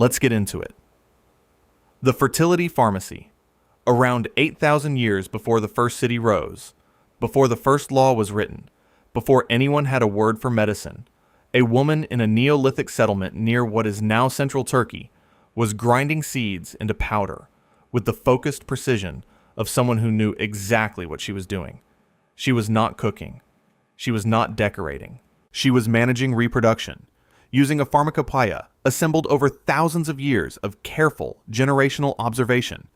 Let's get into it. The fertility pharmacy. Around 8,000 years before the first city rose, before the first law was written, before anyone had a word for medicine, a woman in a Neolithic settlement near what is now central Turkey was grinding seeds into powder with the focused precision of someone who knew exactly what she was doing. She was not cooking. She was not decorating. She was managing reproduction, using a pharmacopoeia assembled over thousands of years of careful generational observation.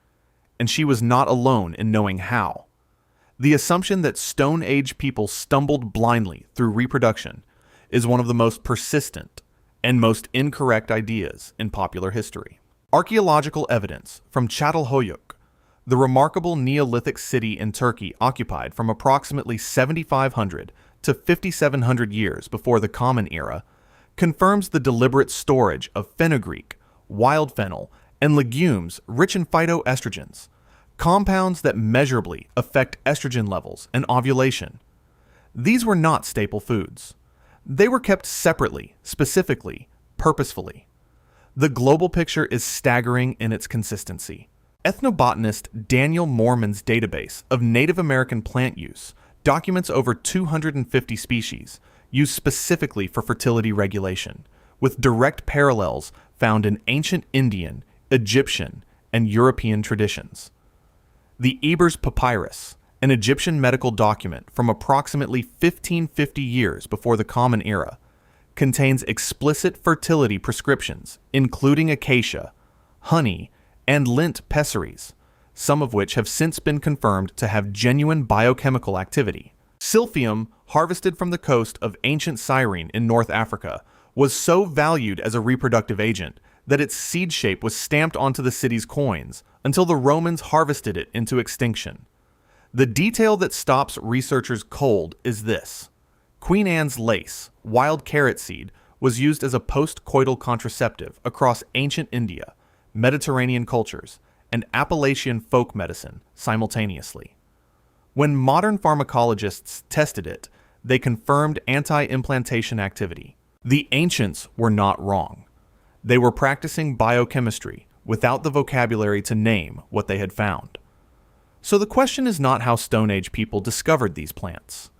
And she was not alone in knowing how. The assumption that Stone Age people stumbled blindly through reproduction is one of the most persistent and most incorrect ideas in popular history. Archaeological evidence from Çatalhöyük, the remarkable Neolithic city in Turkey occupied from approximately 7,500 to 5,700 years before the Common Era, confirms the deliberate storage of fenugreek, wild fennel, and legumes rich in phytoestrogens, compounds that measurably affect estrogen levels and ovulation. These were not staple foods. They were kept separately, specifically, purposefully. The global picture is staggering in its consistency. Ethnobotanist Daniel Moorman's database of Native American plant use documents over 250 species used specifically for fertility regulation, with direct parallels found in ancient Indian, Egyptian, and European traditions. The Ebers Papyrus, an Egyptian medical document from approximately 1550 years before the Common Era, contains explicit fertility prescriptions, including acacia, honey, and lint pessaries, some of which have since been confirmed to have genuine biochemical activity. Silphium, harvested from the coast of ancient Cyrene in North Africa, was so valued as a reproductive agent that its seed shape was stamped onto the city's coins until the Romans harvested it into extinction. The detail that stops researchers cold is this. Queen Anne's lace, wild carrot seed, was used as a post-coital contraceptive across ancient India, Mediterranean cultures, and Appalachian folk medicine simultaneously. When modern pharmacologists tested it, they confirmed anti-implantation activity. The ancients were not wrong. They were practicing biochemistry without the vocabulary to name what they had found. So the question is not how Stone Age people discovered these plants.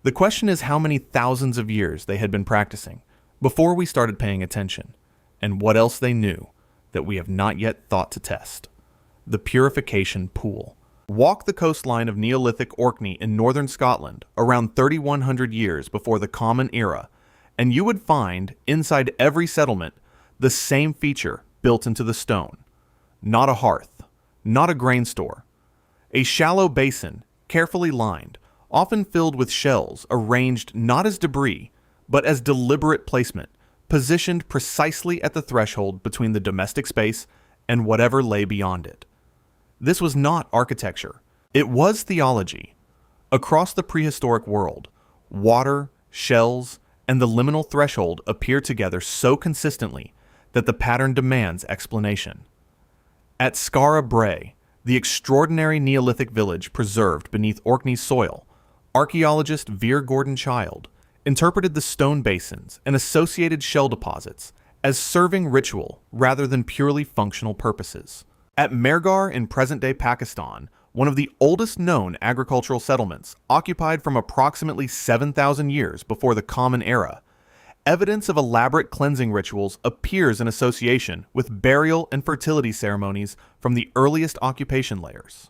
The question is how many thousands of years they had been practicing before we started paying attention, and what else they knew that we have not yet thought to test. The purification pool. Walk the coastline of Neolithic Orkney in northern Scotland around 3,100 years before the Common Era, and you would find, inside every settlement, the same feature built into the stone. Not a hearth, not a grain store. A shallow basin, carefully lined, often filled with shells arranged not as debris, but as deliberate placement, positioned precisely at the threshold between the domestic space and whatever lay beyond it. This was not architecture. It was theology. Across the prehistoric world, water, shells, and the liminal threshold appear together so consistently that the pattern demands explanation. At Skara Brae, the extraordinary Neolithic village preserved beneath Orkney's soil, archaeologist Veer Gordon Child interpreted the stone basins and associated shell deposits as serving ritual rather than purely functional purposes. At Mehrgarh in present-day Pakistan, one of the oldest known agricultural settlements, occupied from approximately 7,000 years before the Common Era, evidence of elaborate cleansing rituals appears in association with burial and fertility ceremonies from the earliest occupation layers.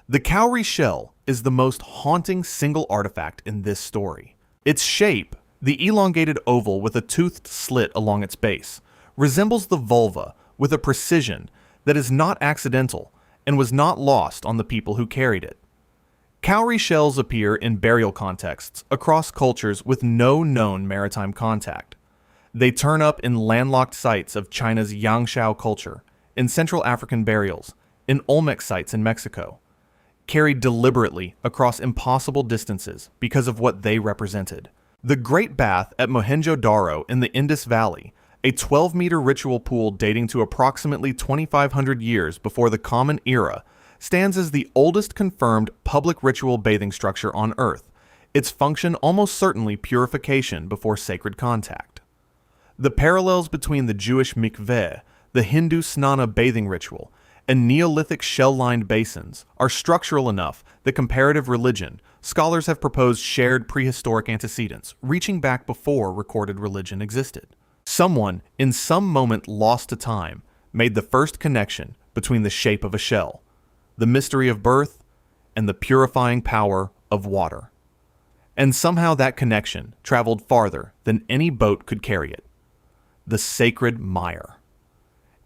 The cowrie shell is the most haunting single artifact in this story. Its shape, the elongated oval with a toothed slit along its base, resembles the vulva with a precision that is not accidental and was not lost on the people who carried it. Cowrie shells appear in burial contexts across cultures with no known maritime contact. They turn up in landlocked sites of China's Yangshao culture, in Central African burials, in Olmec sites in Mexico, carried deliberately across impossible distances because of what they represented. The Great Bath at Mohenjo-Daro in the Indus Valley, a 12-meter ritual pool dating to approximately 2,500 years before the Common Era, stands as the oldest confirmed public ritual bathing structure on Earth, its function almost certainly purification before sacred contact. The parallels between the Jewish mikveh, the Hindu snana bathing ritual, and Neolithic shell-lined basins are structural enough that comparative religion scholars have proposed shared prehistoric antecedents reaching back before recorded religion existed. Someone, in some moment lost to time, made the first connection between the shape of a shell, the mystery of birth, and the purifying power of water. And somehow that connection traveled farther than any boat could carry it. The sacred mire.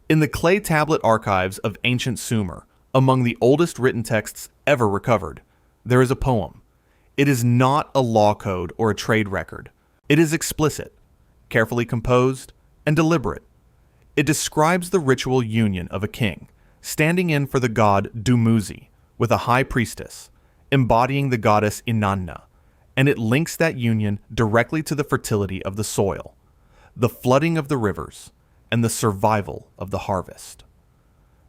In the clay tablet archives of ancient Sumer, among the oldest written texts ever recovered, there is a poem. It is not a law code or a trade record. It is explicit, carefully composed, and deliberate. It describes the ritual union of a king, standing in for the god Dumuzi, with a high priestess, embodying the goddess Inanna, and it links that union directly to the fertility of the soil, the flooding of the rivers, and the survival of the harvest.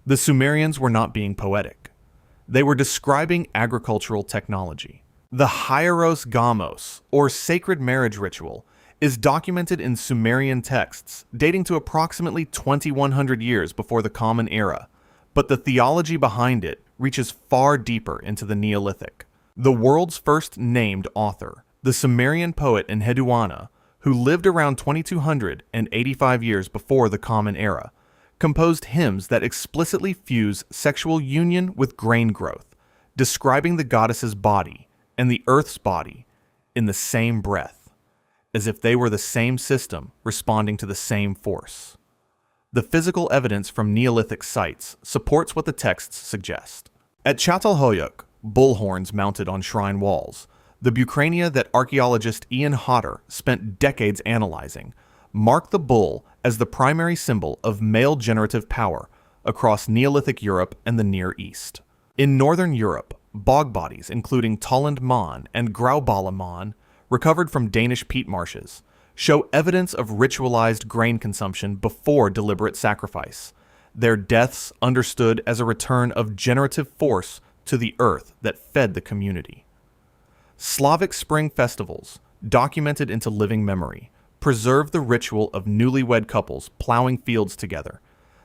The Sumerians were not being poetic. They were describing agricultural technology. The hieros gamos, or sacred marriage ritual, is documented in Sumerian texts dating to approximately 2100 years before the Common Era, but the theology behind it reaches far deeper into the Neolithic. The world's first named author, the Sumerian poet Enheduanna, who lived around 2285 years before the Common Era, composed hymns that explicitly fuse sexual union with grain growth, describing the goddess's body and the earth's body in the same breath, as if they were the same system responding to the same force. The physical evidence from Neolithic sites supports what the texts suggest. At Çatalhöyük, bullhorns mounted on shrine walls, the bucrania that archaeologist Ian Hodder spent decades analyzing mark the bull as the primary symbol of male generative power across Neolithic Europe and the Near East. In Northern Europe, bog bodies including Tolland Maan and Grauballe Maan, recovered from Danish peat marshes, show evidence of ritualized grain consumption before deliberate sacrifice, their deaths understood as a return of generative force to the earth that fed the community. Slavic spring festivals, documented into living memory, preserve the ritual of newlywed couples plowing fields together,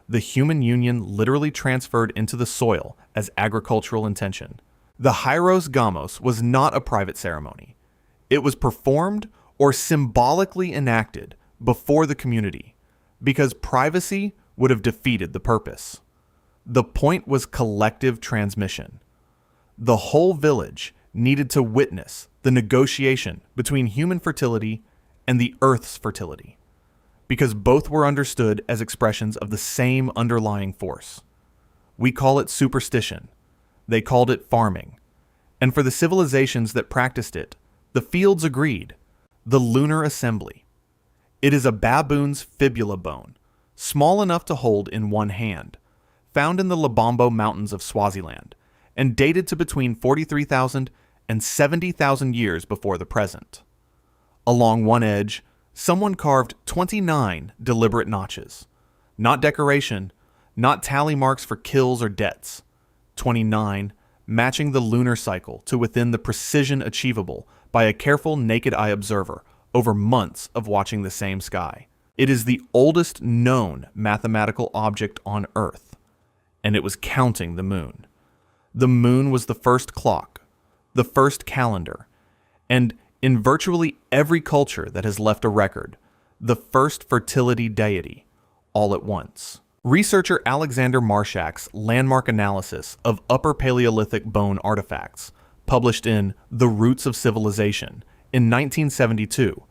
the human union literally transferred into the soil as agricultural intention. The hieros gamos was not a private ceremony. It was performed or symbolically enacted before the community, because privacy would have defeated the purpose. The point was collective transmission. The whole village needed to witness the negotiation between human fertility and the earth's fertility, because both were understood as expressions of the same underlying force. We call it superstition. They called it farming. And for the civilizations that practiced it, the fields agreed. The lunar assembly. It is a baboon's fibula bone, small enough to hold in one hand, found in the Lubombo Mountains of Swaziland, and dated to between 43,000 and 70,000 years before the present. Along one edge, someone carved 29 deliberate notches. Not decoration, not tally marks for kills or debts. 29, matching the lunar cycle to within the precision achievable by a careful naked eye observer over months of watching the same sky. It is the oldest known mathematical object on Earth, and it was counting the moon. The moon was the first clock, the first calendar, and in virtually every culture that has left a record, the first fertility deity, all at once. Researcher Alexander Marshak's landmark analysis of Upper Paleolithic bone artifacts, published in The Roots of Civilization in 1972,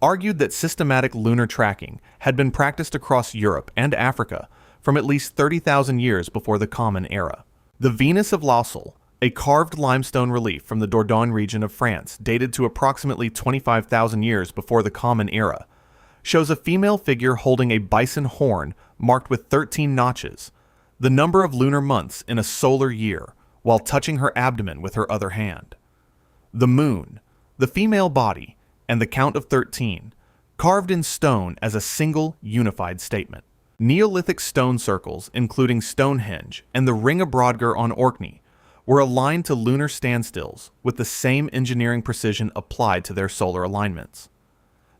argued that systematic lunar tracking had been practiced across Europe and Africa from at least 30,000 years before the Common Era. The Venus of Lausel, a carved limestone relief from the Dordogne region of France dated to approximately 25,000 years before the Common Era, shows a female figure holding a bison horn marked with 13 notches, the number of lunar months in a solar year, while touching her abdomen with her other hand. The moon, the female body, and the count of 13, carved in stone as a single unified statement. Neolithic stone circles, including Stonehenge and the Ring of Brodgar on Orkney, were aligned to lunar standstills with the same engineering precision applied to their solar alignments.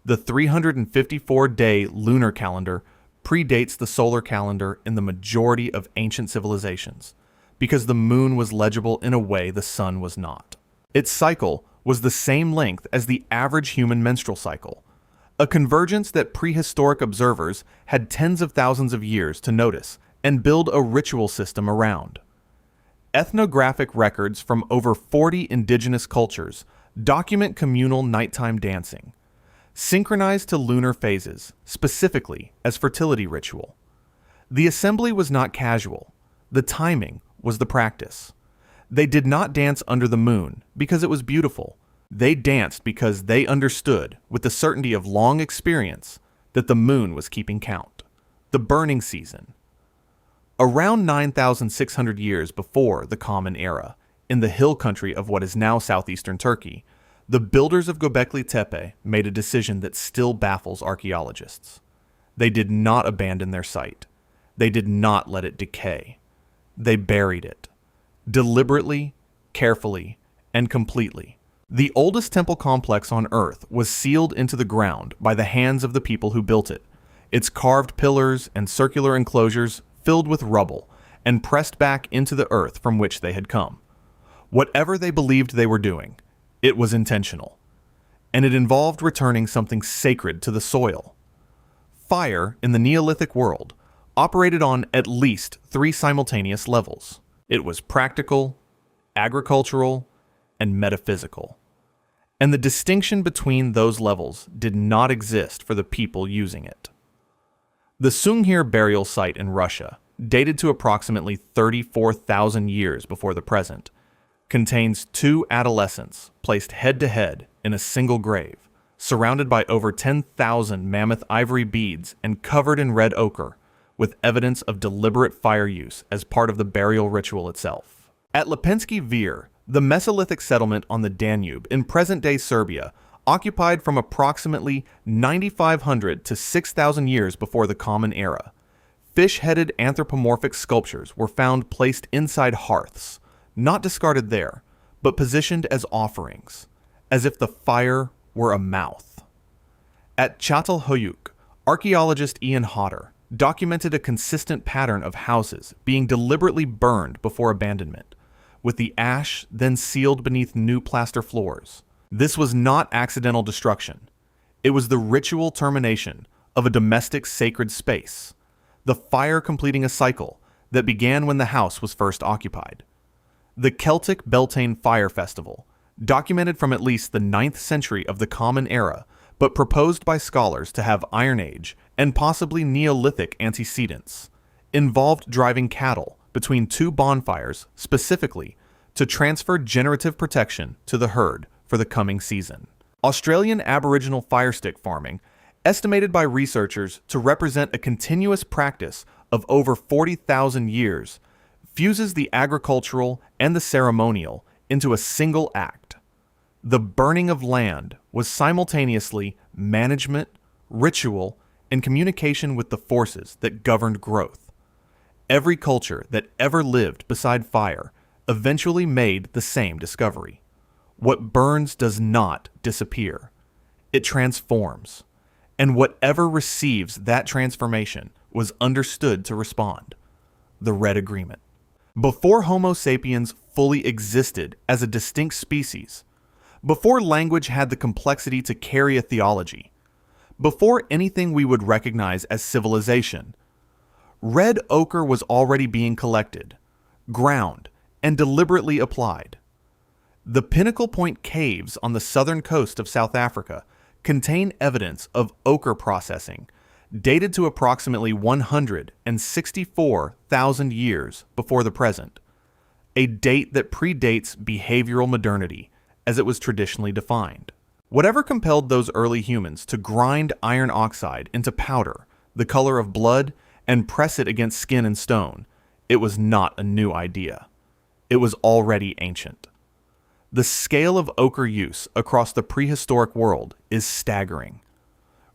The 354-day lunar calendar predates the solar calendar in the majority of ancient civilizations, because the moon was legible in a way the sun was not. Its cycle was the same length as the average human menstrual cycle, a convergence that prehistoric observers had tens of thousands of years to notice and build a ritual system around. Ethnographic records from over 40 indigenous cultures document communal nighttime dancing, synchronized to lunar phases, specifically as fertility ritual. The assembly was not casual. The timing was the practice. They did not dance under the moon because it was beautiful. They danced because they understood, with the certainty of long experience, that the moon was keeping count. The burning season. Around 9,600 years before the Common Era, in the hill country of what is now southeastern Turkey, the builders of Göbekli Tepe made a decision that still baffles archaeologists. They did not abandon their site. They did not let it decay. They buried it. Deliberately, carefully, and completely. The oldest temple complex on Earth was sealed into the ground by the hands of the people who built it, its carved pillars and circular enclosures filled with rubble and pressed back into the earth from which they had come. Whatever they believed they were doing, it was intentional, and it involved returning something sacred to the soil. Fire in the Neolithic world operated on at least 3 simultaneous levels. It was practical, agricultural, and metaphysical. And the distinction between those levels did not exist for the people using it. The Sunghir burial site in Russia, dated to approximately 34,000 years before the present, contains 2 adolescents placed head-to-head in a single grave, surrounded by over 10,000 mammoth ivory beads and covered in red ochre, with evidence of deliberate fire use as part of the burial ritual itself. At Lepenski Vir, the Mesolithic settlement on the Danube in present-day Serbia, occupied from approximately 9,500 to 6,000 years before the Common Era, fish-headed anthropomorphic sculptures were found placed inside hearths, not discarded there, but positioned as offerings, as if the fire were a mouth. At Çatalhöyük, archaeologist Ian Hodder documented a consistent pattern of houses being deliberately burned before abandonment, with the ash then sealed beneath new plaster floors. This was not accidental destruction. It was the ritual termination of a domestic sacred space, the fire completing a cycle that began when the house was first occupied. The Celtic Beltane Fire Festival, documented from at least the 9th century of the Common Era, but proposed by scholars to have Iron Age and possibly Neolithic antecedents, involved driving cattle between 2 bonfires specifically to transfer generative protection to the herd for the coming season. Australian Aboriginal firestick farming, estimated by researchers to represent a continuous practice of over 40,000 years, fuses the agricultural and the ceremonial into a single act. The burning of land was simultaneously management, ritual, and communication with the forces that governed growth. Every culture that ever lived beside fire eventually made the same discovery. What burns does not disappear. It transforms. And whatever receives that transformation was understood to respond. The Red Agreement. Before Homo sapiens fully existed as a distinct species, before language had the complexity to carry a theology, before anything we would recognize as civilization, red ochre was already being collected, ground, and deliberately applied. The Pinnacle Point caves on the southern coast of South Africa contain evidence of ochre processing dated to approximately 164,000 years before the present, a date that predates behavioral modernity as it was traditionally defined. Whatever compelled those early humans to grind iron oxide into powder, the color of blood, and press it against skin and stone, it was not a new idea. It was already ancient. The scale of ochre use across the prehistoric world is staggering.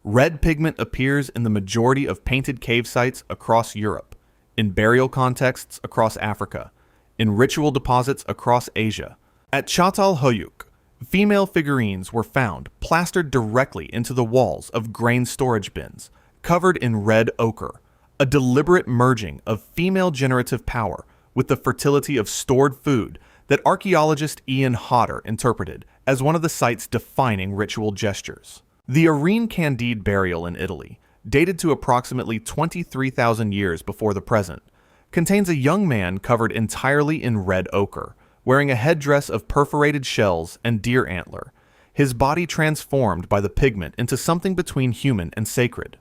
Red pigment appears in the majority of painted cave sites across Europe, in burial contexts across Africa, in ritual deposits across Asia. At Çatalhöyük, Female figurines were found plastered directly into the walls of grain storage bins, covered in red ochre, a deliberate merging of female generative power with the fertility of stored food that archaeologist Ian Hodder interpreted as one of the site's defining ritual gestures. The Irene Candide burial in Italy, dated to approximately 23,000 years before the present, contains a young man covered entirely in red ochre, wearing a headdress of perforated shells and deer antler, his body transformed by the pigment into something between human and sacred.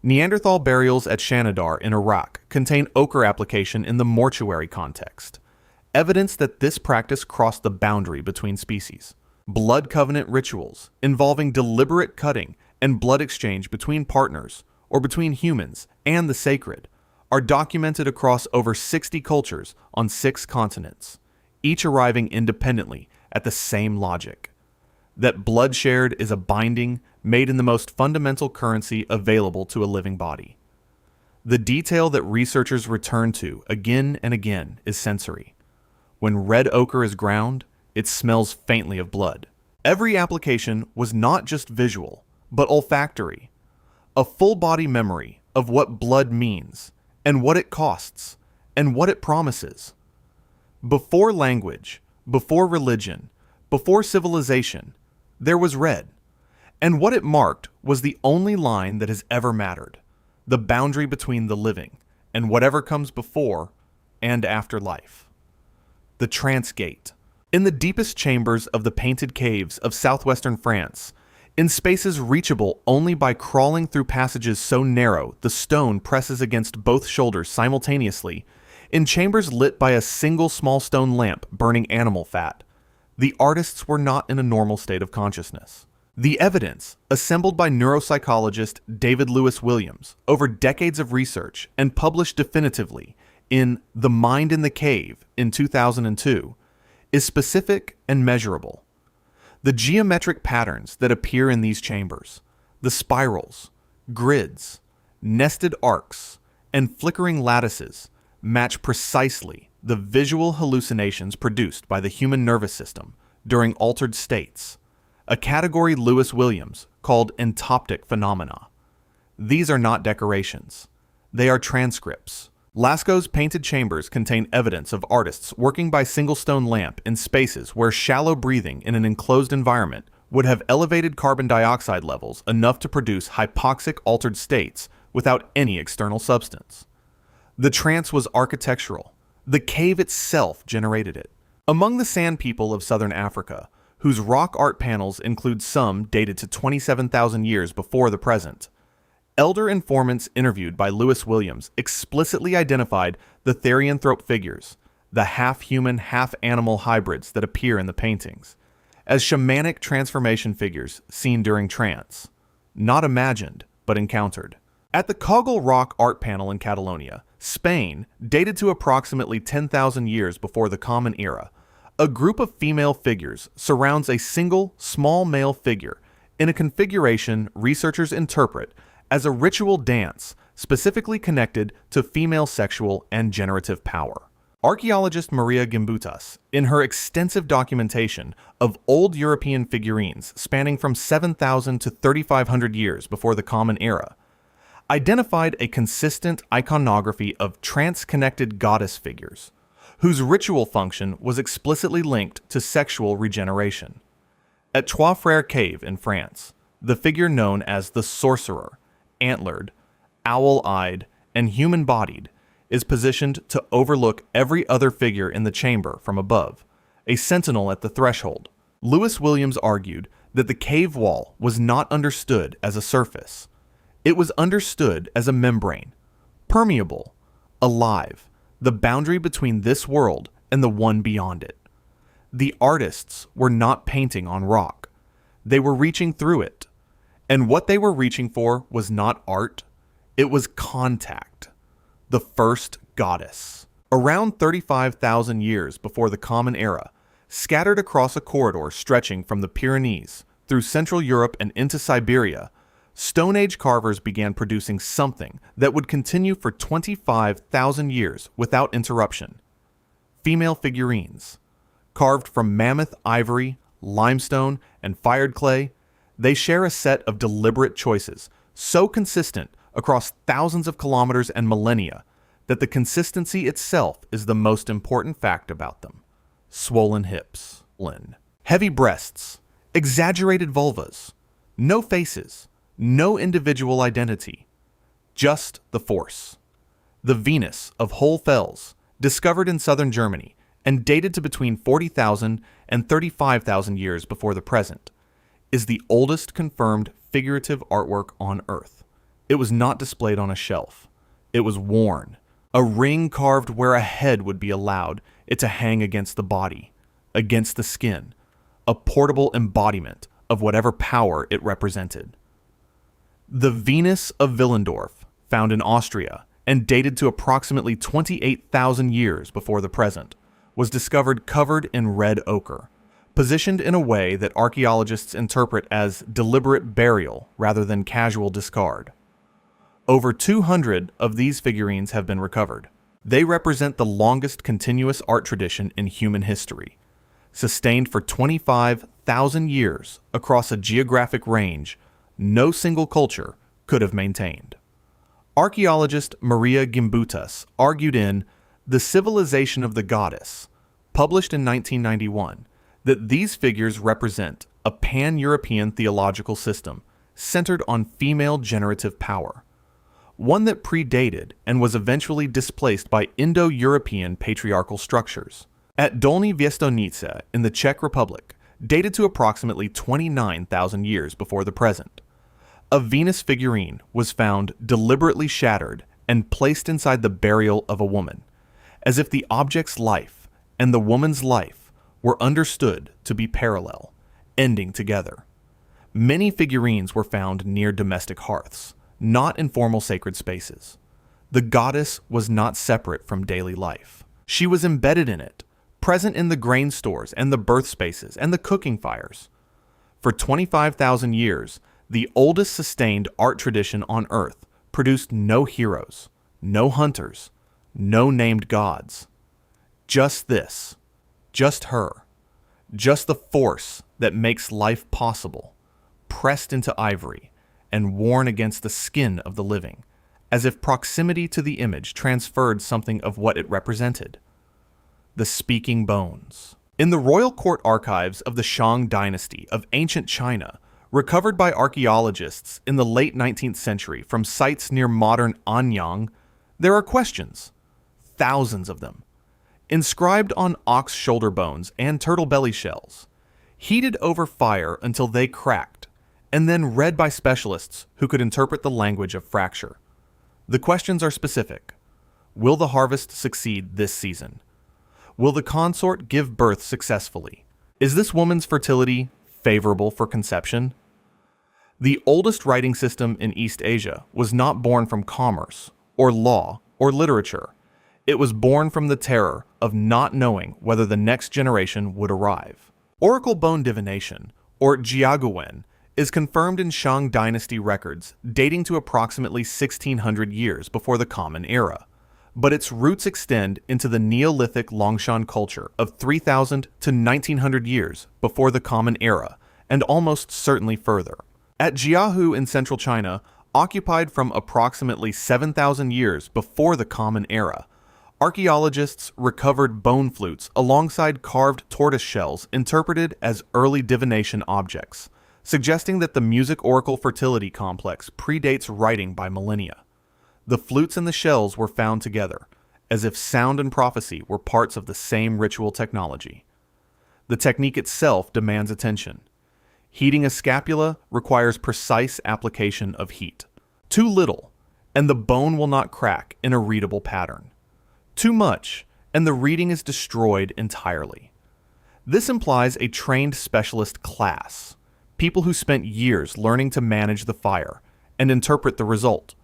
Neanderthal burials at Shanidar in Iraq contain ochre application in the mortuary context, evidence that this practice crossed the boundary between species. Blood covenant rituals involving deliberate cutting and blood exchange between partners or between humans and the sacred are documented across over 60 cultures on 6 continents, each arriving independently at the same logic: that blood shared is a binding made in the most fundamental currency available to a living body. The detail that researchers return to again and again is sensory. When red ochre is ground, it smells faintly of blood. Every application was not just visual, but olfactory, a full-body memory of what blood means, and what it costs, and what it promises. Before language, before religion, before civilization, there was red, and what it marked was the only line that has ever mattered, the boundary between the living and whatever comes before and after life. The Trance Gate. In the deepest chambers of the painted caves of southwestern France, in spaces reachable only by crawling through passages so narrow the stone presses against both shoulders simultaneously, in chambers lit by a single small stone lamp burning animal fat, the artists were not in a normal state of consciousness. The evidence, assembled by neuropsychologist David Lewis Williams over decades of research and published definitively in The Mind in the Cave in 2002, is specific and measurable. The geometric patterns that appear in these chambers, the spirals, grids, nested arcs, and flickering lattices match precisely the visual hallucinations produced by the human nervous system during altered states, a category Lewis Williams called entoptic phenomena. These are not decorations. They are transcripts. Lascaux's painted chambers contain evidence of artists working by single stone lamp in spaces where shallow breathing in an enclosed environment would have elevated carbon dioxide levels enough to produce hypoxic altered states without any external substance. The trance was architectural. The cave itself generated it. Among the Sand people of southern Africa, whose rock art panels include some dated to 27,000 years before the present, elder informants interviewed by Lewis Williams explicitly identified the therianthrope figures, the half-human, half-animal hybrids that appear in the paintings, as shamanic transformation figures seen during trance, not imagined, but encountered. At the Cogul rock art panel in Catalonia, Spain, dated to approximately 10,000 years before the Common Era, a group of female figures surrounds a single, small male figure in a configuration researchers interpret as a ritual dance specifically connected to female sexual and generative power. Archaeologist Maria Gimbutas, in her extensive documentation of old European figurines spanning from 7,000 to 3,500 years before the Common Era, identified a consistent iconography of trance-connected goddess figures, whose ritual function was explicitly linked to sexual regeneration. At Trois Frères Cave in France, the figure known as the Sorcerer, antlered, owl-eyed, and human-bodied, is positioned to overlook every other figure in the chamber from above, a sentinel at the threshold. Lewis Williams argued that the cave wall was not understood as a surface. It was understood as a membrane, permeable, alive, the boundary between this world and the one beyond it. The artists were not painting on rock. They were reaching through it. And what they were reaching for was not art, it was contact. The first goddess. Around 35,000 years before the Common Era, scattered across a corridor stretching from the Pyrenees through Central Europe and into Siberia, Stone Age carvers began producing something that would continue for 25,000 years without interruption. Female figurines, carved from mammoth ivory, limestone, and fired clay, they share a set of deliberate choices so consistent across thousands of kilometers and millennia that the consistency itself is the most important fact about them. Swollen hips, heavy breasts, exaggerated vulvas, no faces, no individual identity, just the force. The Venus of Whole Fels, discovered in southern Germany and dated to between 40,000 and 35,000 years before the present, is the oldest confirmed figurative artwork on Earth. It was not displayed on a shelf. It was worn, a ring carved where a head would be allowed it to hang against the body, against the skin, a portable embodiment of whatever power it represented. The Venus of Willendorf, found in Austria and dated to approximately 28,000 years before the present, was discovered covered in red ochre, positioned in a way that archaeologists interpret as deliberate burial rather than casual discard. Over 200 of these figurines have been recovered. They represent the longest continuous art tradition in human history, sustained for 25,000 years across a geographic range no single culture could have maintained. Archaeologist Maria Gimbutas argued in The Civilization of the Goddess, published in 1991, that these figures represent a pan-European theological system centered on female generative power, one that predated and was eventually displaced by Indo-European patriarchal structures. At Dolní Věstonice in the Czech Republic, dated to approximately 29,000 years before the present, a Venus figurine was found deliberately shattered and placed inside the burial of a woman, as if the object's life and the woman's life were understood to be parallel, ending together. Many figurines were found near domestic hearths, not in formal sacred spaces. The goddess was not separate from daily life. She was embedded in it, present in the grain stores and the birth spaces and the cooking fires. For 25,000 years, the oldest sustained art tradition on Earth produced no heroes, no hunters, no named gods. Just this, just her, just the force that makes life possible, pressed into ivory and worn against the skin of the living, as if proximity to the image transferred something of what it represented. The speaking bones. In the royal court archives of the Shang dynasty of ancient China, recovered by archaeologists in the late 19th century from sites near modern Anyang, there are questions, thousands of them, inscribed on ox shoulder bones and turtle belly shells, heated over fire until they cracked, and then read by specialists who could interpret the language of fracture. The questions are specific. Will the harvest succeed this season? Will the consort give birth successfully? Is this woman's fertility favorable for conception? The oldest writing system in East Asia was not born from commerce, or law, or literature. It was born from the terror of not knowing whether the next generation would arrive. Oracle bone divination, or jiaguwen, is confirmed in Shang dynasty records dating to approximately 1600 years before the Common Era, but its roots extend into the Neolithic Longshan culture of 3000 to 1900 years before the Common Era, and almost certainly further. At Jiahu in central China, occupied from approximately 7,000 years before the Common Era, archaeologists recovered bone flutes alongside carved tortoise shells interpreted as early divination objects, suggesting that the music oracle fertility complex predates writing by millennia. The flutes and the shells were found together, as if sound and prophecy were parts of the same ritual technology. The technique itself demands attention. Heating a scapula requires precise application of heat. Too little, and the bone will not crack in a readable pattern. Too much, and the reading is destroyed entirely. This implies a trained specialist class, people who spent years learning to manage the fire and interpret the result,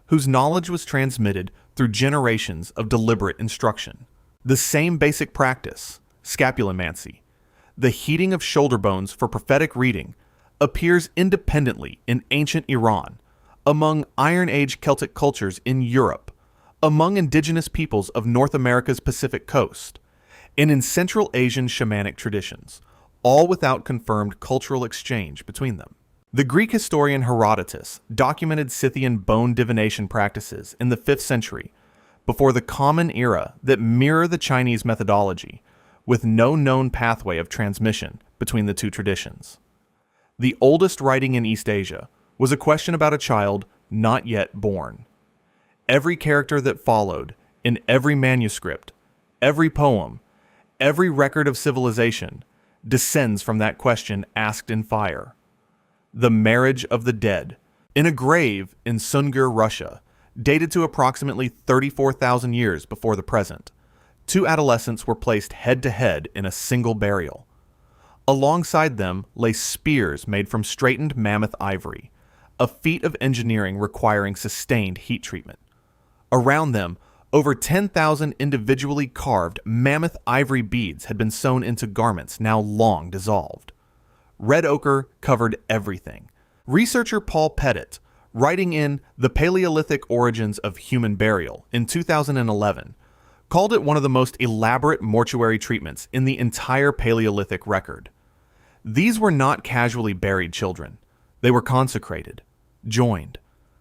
whose knowledge was transmitted through generations of deliberate instruction. The same basic practice, scapulomancy, the heating of shoulder bones for prophetic reading, appears independently in ancient Iran, among Iron Age Celtic cultures in Europe, among indigenous peoples of North America's Pacific coast, and in Central Asian shamanic traditions, all without confirmed cultural exchange between them. The Greek historian Herodotus documented Scythian bone divination practices in the 5th century, before the Common Era, that mirror the Chinese methodology, with no known pathway of transmission between the two traditions. The oldest writing in East Asia was a question about a child not yet born. Every character that followed, in every manuscript, every poem, every record of civilization, descends from that question asked in fire. The marriage of the dead. In a grave in Sungur, Russia, dated to approximately 34,000 years before the present, 2 adolescents were placed head-to-head in a single burial. Alongside them lay spears made from straightened mammoth ivory, a feat of engineering requiring sustained heat treatment. Around them, over 10,000 individually carved mammoth ivory beads had been sewn into garments now long dissolved. Red ochre covered everything. Researcher Paul Pettit, writing in The Paleolithic Origins of Human Burial in 2011, called it one of the most elaborate mortuary treatments in the entire Paleolithic record. These were not casually buried children. They were consecrated, joined,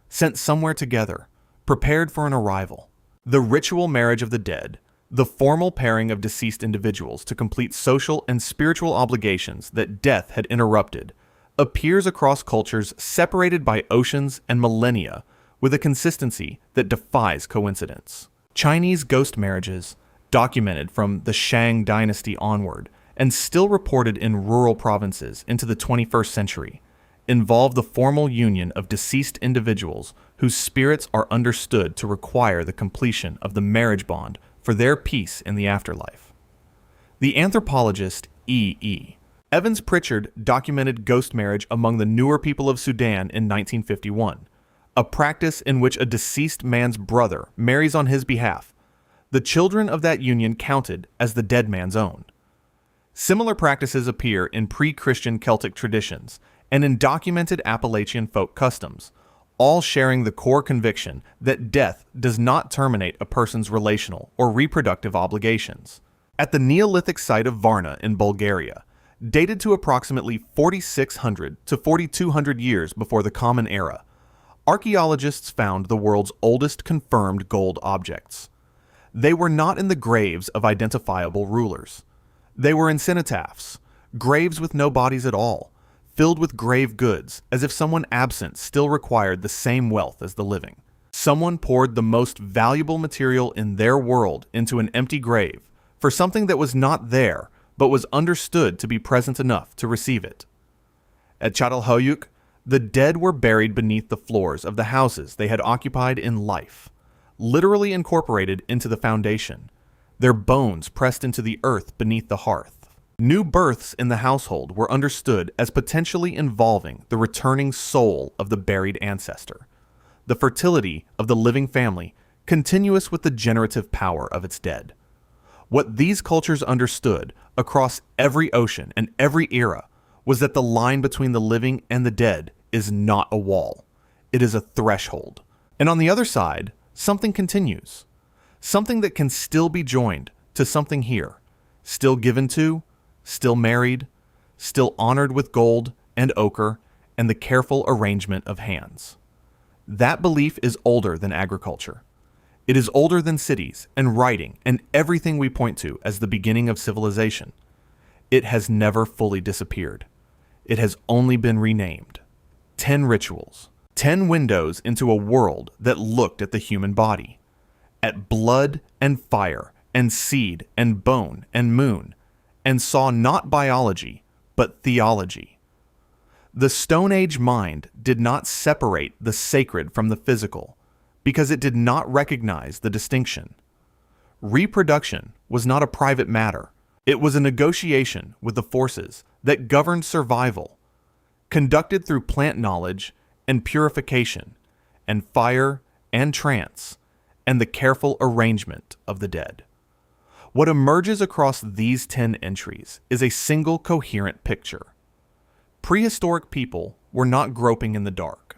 sent somewhere together, prepared for an arrival. The ritual marriage of the dead, the formal pairing of deceased individuals to complete social and spiritual obligations that death had interrupted, appears across cultures separated by oceans and millennia with a consistency that defies coincidence. Chinese ghost marriages, documented from the Shang dynasty onward and still reported in rural provinces into the 21st century, involve the formal union of deceased individuals whose spirits are understood to require the completion of the marriage bond for their peace in the afterlife. The anthropologist E.E. Evans Pritchard documented ghost marriage among the newer people of Sudan in 1951, a practice in which a deceased man's brother marries on his behalf. The children of that union counted as the dead man's own. Similar practices appear in pre-Christian Celtic traditions and in documented Appalachian folk customs, all sharing the core conviction that death does not terminate a person's relational or reproductive obligations. At the Neolithic site of Varna in Bulgaria, dated to approximately 4,600 to 4,200 years before the Common Era, archaeologists found the world's oldest confirmed gold objects. They were not in the graves of identifiable rulers. They were in cenotaphs, graves with no bodies at all, filled with grave goods, as if someone absent still required the same wealth as the living. Someone poured the most valuable material in their world into an empty grave for something that was not there, but was understood to be present enough to receive it. At Çatalhöyük, the dead were buried beneath the floors of the houses they had occupied in life, literally incorporated into the foundation, their bones pressed into the earth beneath the hearth. New births in the household were understood as potentially involving the returning soul of the buried ancestor, the fertility of the living family continuous with the generative power of its dead. What these cultures understood across every ocean and every era was that the line between the living and the dead is not a wall. It is a threshold. And on the other side, something continues. Something that can still be joined to something here, still given to, still married, still honored with gold and ochre and the careful arrangement of hands. That belief is older than agriculture. It is older than cities and writing and everything we point to as the beginning of civilization. It has never fully disappeared. It has only been renamed. 10 rituals, 10 windows into a world that looked at the human body, at blood and fire and seed and bone and moon, and saw not biology, but theology. The Stone Age mind did not separate the sacred from the physical because it did not recognize the distinction. Reproduction was not a private matter. It was a negotiation with the forces that governed survival, conducted through plant knowledge and purification, and fire and trance, and the careful arrangement of the dead. What emerges across these 10 entries is a single coherent picture. Prehistoric people were not groping in the dark.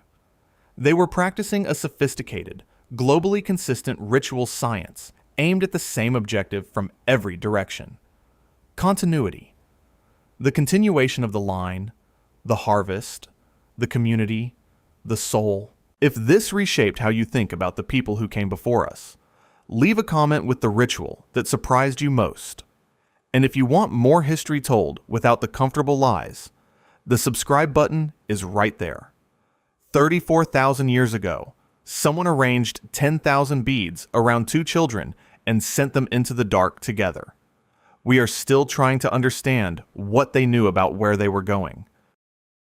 They were practicing a sophisticated, globally consistent ritual science aimed at the same objective from every direction: continuity. The continuation of the line, the harvest, the community, the soul. If this reshaped how you think about the people who came before us, leave a comment with the ritual that surprised you most. And if you want more history told without the comfortable lies, the subscribe button is right there. 34,000 years ago, someone arranged 10,000 beads around two children and sent them into the dark together. We are still trying to understand what they knew about where they were going,